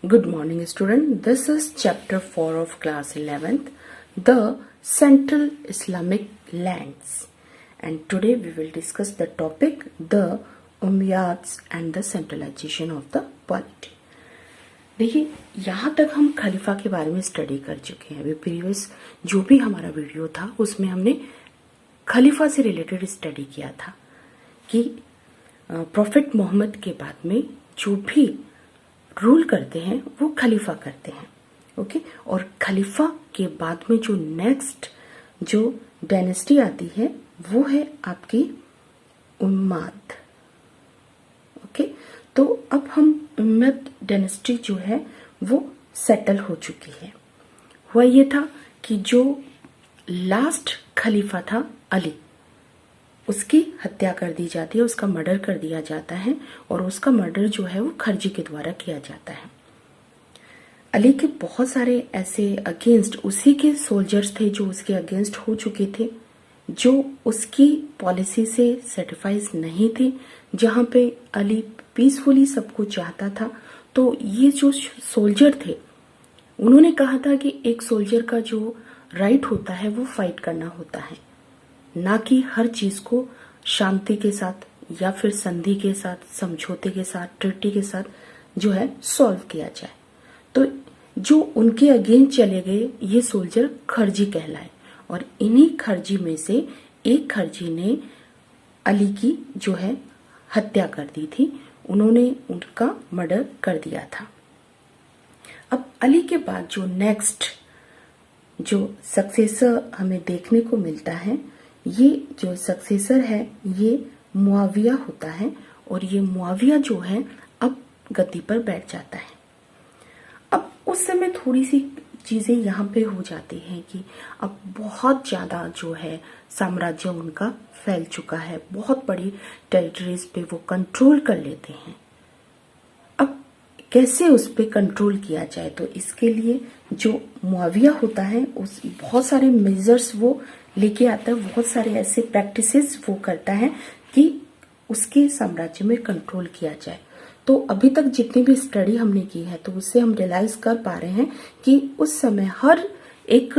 Good morning student. This is chapter 4 of class 11th, the Central Islamic lands. And today we will discuss the topic the Umayyads and the centralization of the polity. देखिए यहाँ तक हम खलीफा के बारे में study कर चुके हैं। अभी प्रीवियस जो भी हमारा वीडियो था उसमें हमने खलीफा से रिलेटेड स्टडी किया था कि प्रॉफिट मोहम्मद के बाद में जो भी रूल करते हैं वो खलीफा करते हैं। ओके, और खलीफा के बाद में जो नेक्स्ट जो डायनेस्टी आती है वो है आपकी उम्मद। ओके, तो अब हम उम्मद डायनेस्टी जो है वो सेटल हो चुकी है। हुआ ये था कि जो लास्ट खलीफा था अली, उसकी हत्या कर दी जाती है, उसका मर्डर कर दिया जाता है और उसका मर्डर जो है वो खर्जी के द्वारा किया जाता है। अली के बहुत सारे ऐसे अगेंस्ट उसी के सोल्जर्स थे जो उसके अगेंस्ट हो चुके थे, जो उसकी पॉलिसी से सेटिस्फाइज नहीं थे, जहां पे अली पीसफुली सबको चाहता था। तो ये जो सोल्जर थे उन्होंने कहा था कि एक सोल्जर का जो राइट होता है वो फाइट करना होता है, ना कि हर चीज को शांति के साथ या फिर संधि के साथ, समझौते के साथ, ट्रीटी के साथ जो है सॉल्व किया जाए। तो जो उनके अगेंस्ट चले गए ये सोल्जर खर्जी कहलाए और इन्हीं खर्जी में से एक खर्जी ने अली की जो है हत्या कर दी थी, उन्होंने उनका मर्डर कर दिया था। अब अली के बाद जो नेक्स्ट जो सक्सेसर हमें देखने को मिलता है, ये जो सक्सेसर है ये मुआविया होता है और ये मुआविया जो है अब गद्दी पर बैठ जाता है। अब उस समय थोड़ी सी चीजें यहाँ पे हो जाती हैं कि अब बहुत ज्यादा जो है साम्राज्य उनका फैल चुका है, बहुत बड़ी टेरिटरीज पे वो कंट्रोल कर लेते हैं। अब कैसे उस पे कंट्रोल किया जाए, तो इसके लिए जो मुआविया होता है उस बहुत सारे मेजर्स वो लेके आता है, बहुत सारे ऐसे प्रैक्टिसेस वो करता है कि उसके साम्राज्य में कंट्रोल किया जाए। तो अभी तक जितनी भी स्टडी हमने की है तो उससे हम रियलाइज कर पा रहे हैं कि उस समय हर एक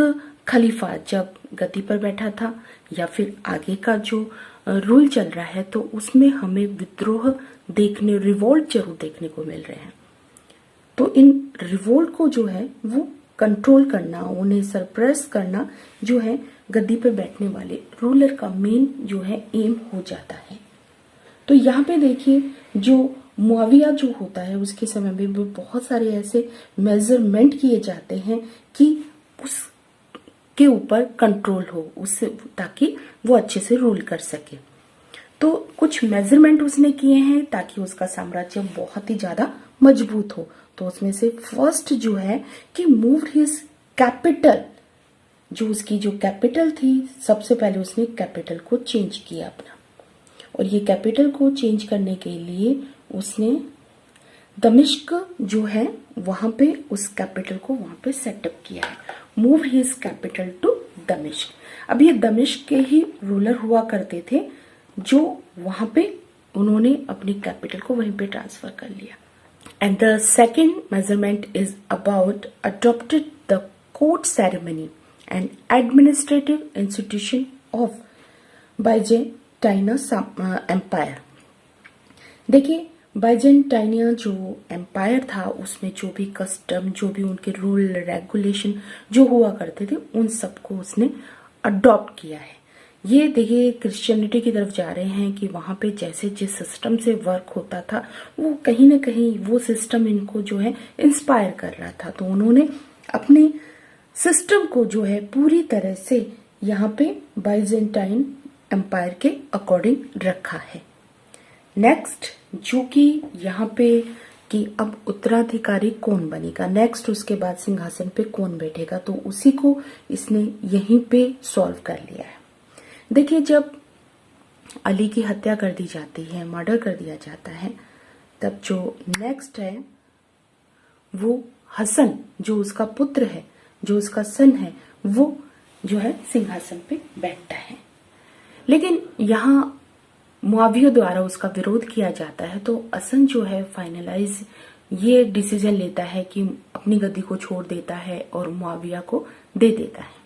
खलीफा जब गद्दी पर बैठा था या फिर आगे का जो रूल चल रहा है तो उसमें हमें विद्रोह देखने, रिवोल्ट जरूर देखने को मिल रहे हैं। तो इन रिवोल्ट को जो है वो कंट्रोल करना, उन्हें सरप्रेस करना जो है गद्दी पर बैठने वाले रूलर का मेन जो है एम हो जाता है। तो यहाँ पे देखिए जो मुआविया जो होता है उसके समय में भी बहुत सारे ऐसे मेजरमेंट किए जाते हैं कि उसके ऊपर कंट्रोल हो, उससे ताकि वो अच्छे से रूल कर सके। तो कुछ मेजरमेंट उसने किए हैं ताकि उसका साम्राज्य बहुत ही ज्यादा मजबूत हो। तो उसमें से फर्स्ट जो है कि मूव हिज कैपिटल, जो उसकी जो कैपिटल थी सबसे पहले उसने कैपिटल को चेंज किया अपना, और ये कैपिटल को चेंज करने के लिए उसने दमिश्क जो है वहां पे उस कैपिटल को वहां पे सेटअप किया है। मूव हिज कैपिटल टू दमिश्क। अब ये दमिश्क के ही रूलर हुआ करते थे जो वहां पे उन्होंने अपनी कैपिटल को वहीं पे ट्रांसफर कर लिया। And the second measurement is about adopted the court ceremony and administrative institution of Byzantine empire. देखिए बाइजेंटाइनिया जो एम्पायर था उसमें जो भी कस्टम, जो भी उनके रूल रेगुलेशन जो हुआ करते थे उन सबको उसने अडॉप्ट किया है। ये देखिए क्रिश्चियनिटी की तरफ जा रहे हैं कि वहां पे जैसे जिस सिस्टम से वर्क होता था वो कहीं ना कहीं वो सिस्टम इनको जो है इंस्पायर कर रहा था। तो उन्होंने अपने सिस्टम को जो है पूरी तरह से यहाँ पे बाइजेंटाइन एम्पायर के अकॉर्डिंग रखा है। नेक्स्ट जो कि यहाँ पे कि अब उत्तराधिकारी कौन बनेगा, नेक्स्ट उसके बाद सिंहासन पे कौन बैठेगा, तो उसी को इसने यहीं पे सॉल्व कर लिया है। देखिए जब अली की हत्या कर दी जाती है, मर्डर कर दिया जाता है, तब जो नेक्स्ट है वो हसन, जो उसका पुत्र है, जो उसका सन है, वो जो है सिंहासन पे बैठता है। लेकिन यहाँ मुआविया द्वारा उसका विरोध किया जाता है तो हसन जो है फाइनलाइज ये डिसीजन लेता है कि अपनी गद्दी को छोड़ देता है और मुआविया को दे देता है।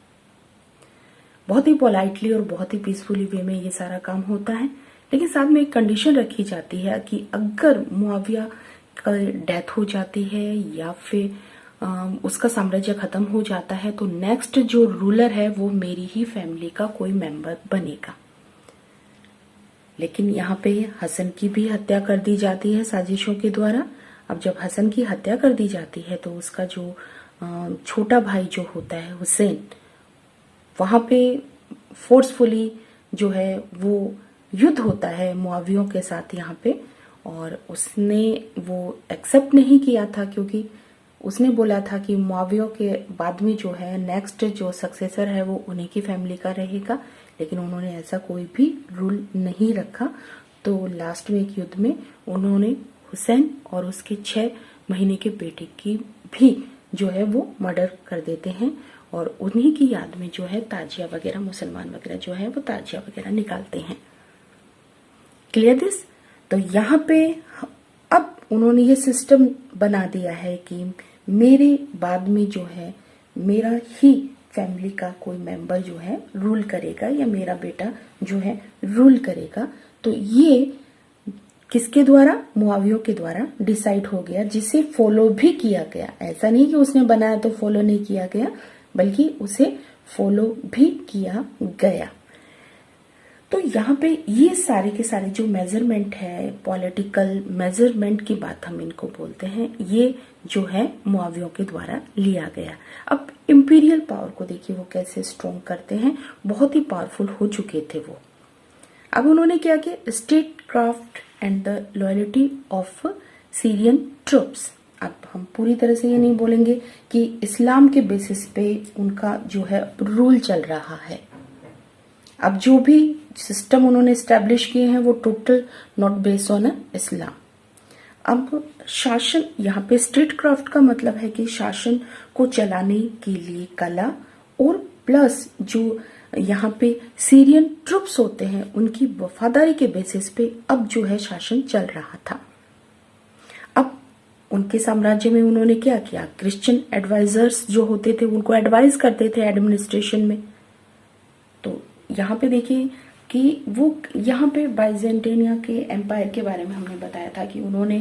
बहुत ही पोलाइटली और बहुत ही पीसफुली वे में ये सारा काम होता है, लेकिन साथ में एक कंडीशन रखी जाती है कि अगर मुआविया का डेथ हो जाती है या फिर उसका साम्राज्य खत्म हो जाता है तो नेक्स्ट जो रूलर है वो मेरी ही फैमिली का कोई मेंबर बनेगा। लेकिन यहाँ पे हसन की भी हत्या कर दी जाती है साजिशों के द्वारा। अब जब हसन की हत्या कर दी जाती है तो उसका जो छोटा भाई जो होता है हुसैन, वहां पे फोर्सफुली जो है वो युद्ध होता है मुआवियों के साथ यहाँ पे, और उसने वो एक्सेप्ट नहीं किया था क्योंकि उसने बोला था कि मुआवियों के बाद में जो है नेक्स्ट जो सक्सेसर है वो उन्हीं की फैमिली का रहेगा, लेकिन उन्होंने ऐसा कोई भी रूल नहीं रखा। तो लास्ट में एक युद्ध में उन्होंने हुसैन और उसके 6 महीने के बेटे की भी जो है वो मर्डर कर देते हैं, और उन्हीं की याद में जो है ताजिया वगैरह मुसलमान वगैरह जो है वो ताजिया वगैरह निकालते हैं। Clear this? तो यहाँ पे अब उन्होंने ये सिस्टम बना दिया है कि मेरे बाद में जो है मेरा ही फैमिली का कोई मेंबर जो है रूल करेगा या मेरा बेटा जो है रूल करेगा। तो ये किसके द्वारा? मुआवियों के द्वारा डिसाइड हो गया, जिसे फॉलो भी किया गया। ऐसा नहीं कि उसने बनाया तो फॉलो नहीं किया गया, बल्कि उसे फॉलो भी किया गया। तो यहाँ पे ये सारे के सारे जो मेजरमेंट है, पॉलिटिकल मेजरमेंट की बात हम इनको बोलते हैं, ये जो है मुआवियों के द्वारा लिया गया। अब इंपीरियल पावर को देखिए वो कैसे स्ट्रॉन्ग करते हैं, बहुत ही पावरफुल हो चुके थे वो। अब उन्होंने क्या किया? State craft and the loyalty of Syrian troops. अब हम पूरी तरह से ये नहीं बोलेंगे कि इस्लाम के बेसिस पे उनका जो है रूल चल रहा है। अब जो भी सिस्टम उन्होंने एस्टेब्लिश किए हैं वो टोटल नॉट बेस्ड ऑन इस्लाम। अब शासन, यहाँ पे स्टेट क्राफ्ट का मतलब है कि शासन को चलाने के लिए कला, और प्लस जो यहाँ पे सीरियन ट्रुप्स होते हैं उनकी वफादारी के बेसिस पे अब जो है शासन चल रहा था। अब उनके साम्राज्य में उन्होंने क्या किया? क्रिश्चियन एडवाइजर्स जो होते थे उनको एडवाइज करते थे एडमिनिस्ट्रेशन में। तो यहाँ पे देखिए कि वो यहाँ पे बाइजेंटाइनिया के एम्पायर के बारे में हमने बताया था कि उन्होंने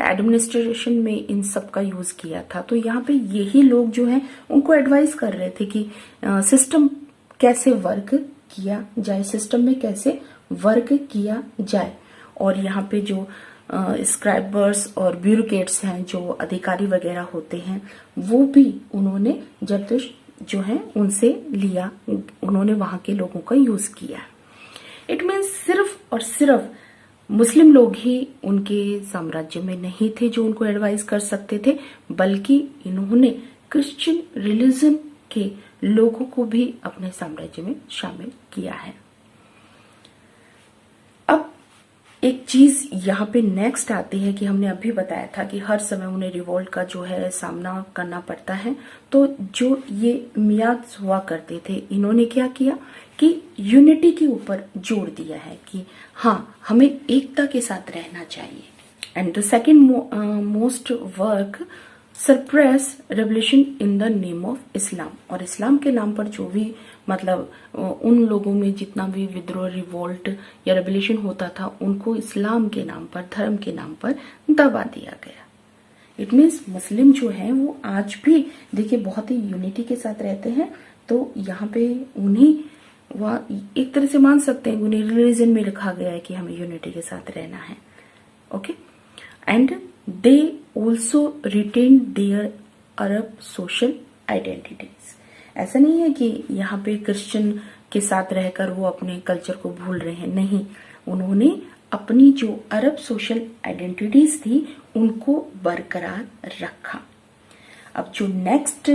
एडमिनिस्ट्रेशन में इन सब का यूज किया था। तो यहाँ पे यही लोग जो हैं उनको एडवाइस कर रहे थे कि सिस्टम कैसे वर्क किया जाए, सिस्टम में कैसे वर्क किया जाए। और यहाँ पे जो स्क्राइबर्स और ब्यूरोक्रेट्स हैं, जो अधिकारी वगैरह होते हैं, वो भी उन्होंने जब जो है उनसे लिया, उन्होंने वहां के लोगों का यूज किया। इट मीन्स सिर्फ और सिर्फ मुस्लिम लोग ही उनके साम्राज्य में नहीं थे जो उनको एडवाइस कर सकते थे, बल्कि इन्होंने क्रिश्चियन रिलीजन के लोगों को भी अपने साम्राज्य में शामिल किया है। अब एक चीज यहाँ पे नेक्स्ट आती है कि हमने अभी बताया था कि हर समय उन्हें रिवोल्ट का जो है सामना करना पड़ता है। तो जो ये मियाद हुआ करते थे, इन्होंने क्या किया कि यूनिटी के ऊपर जोर दिया है कि हाँ, हमें एकता के साथ रहना चाहिए। And the second most work suppress revolution in the name of Islam. और इस्लाम के नाम पर जो भी मतलब उन लोगों में जितना भी विद्रोह, रिवोल्ट या रेवोल्यूशन होता था, उनको इस्लाम के नाम पर, धर्म के नाम पर दबा दिया गया। इट मीन्स मुस्लिम जो है वो आज भी देखिए बहुत ही यूनिटी के साथ रहते हैं। तो यहाँ पे उन्हीं वह एक तरह से मान सकते हैं उन्हें रिलीजन में रखा गया है कि हमें यूनिटी के साथ रहना है। Okay, and they also retain their Arab social identities. ऐसा नहीं है कि यहाँ पे क्रिश्चियन के साथ रहकर वो अपने कल्चर को भूल रहे हैं, नहीं, उन्होंने अपनी जो अरब सोशल आइडेंटिटीज थी उनको बरकरार रखा। अब जो नेक्स्ट